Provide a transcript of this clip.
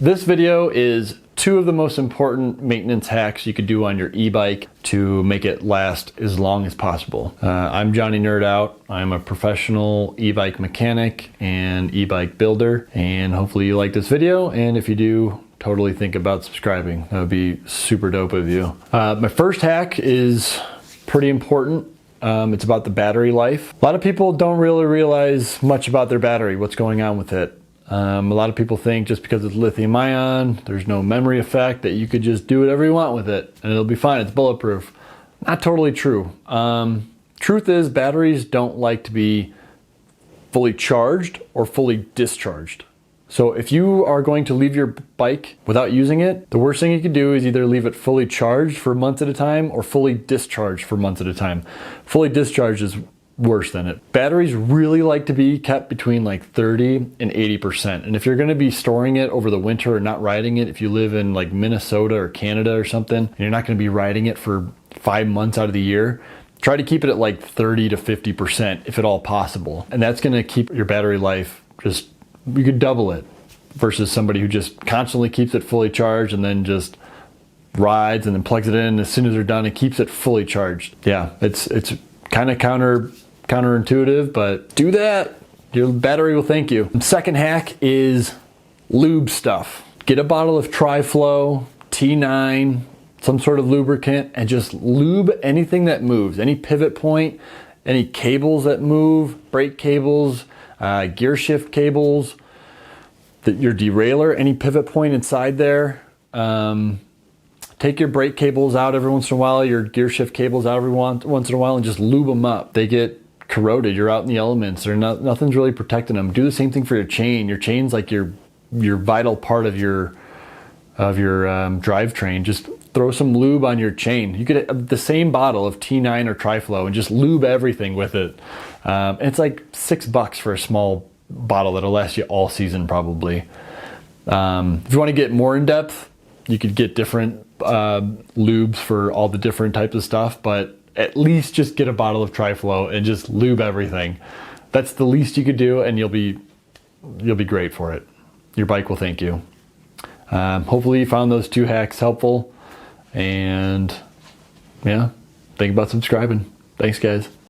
This video is 2 of the most important maintenance hacks you could do on your e-bike to make it last as long as possible. I'm Johnny Nerd Out. I'm a professional e-bike mechanic and e-bike builder, and hopefully you like this video, and if you do, totally think about subscribing. That would be super dope of you. My first hack is pretty important. It's about the battery life. A lot of people don't really realize much about their battery, what's going on with it. A lot of people think just because it's lithium ion, there's no memory effect, that you could just do whatever you want with it and it'll be fine, it's bulletproof. Not totally true. Truth is, batteries don't like to be fully charged or fully discharged. So if you are going to leave your bike without using it, the worst thing you could do is either leave it fully charged for months at a time or fully discharged for months at a time. Fully discharged is worse than it. Batteries really like to be kept between like 30 and 80%. And if you're going to be storing it over the winter or not riding it, if you live in like Minnesota or Canada or something, and you're not going to be riding it for 5 months out of the year, try to keep it at like 30 to 50% if at all possible. And that's going to keep your battery life just, you could double it versus somebody who just constantly keeps it fully charged and then just rides and then plugs it in, and as soon as they're done, it keeps it fully charged. Yeah, it's kind of counterintuitive, but do that. Your battery will thank you. Second hack is lube stuff. Get a bottle of Tri-Flow, T9, some sort of lubricant, and just lube anything that moves. Any pivot point, any cables that move, brake cables, gear shift cables, your derailleur, any pivot point inside there. Take your brake cables out every once in a while, your gear shift cables out every once in a while, and just lube them up. They get corroded, you're out in the elements, nothing's really protecting them. Do the same thing for your chain. Your chain's like your vital part of your drivetrain. Just throw some lube on your chain. You could have the same bottle of T9 or Tri-Flow and just lube everything with it. And it's like $6 for a small bottle that'll last you all season probably. If you want to get more in depth, you could get different lubes for all the different types of stuff, but at least just get a bottle of Tri-Flow and just lube everything. That's the least you could do, and you'll be great for it. Your bike will thank you. Hopefully you found those 2 hacks helpful, and yeah, think about subscribing. Thanks guys.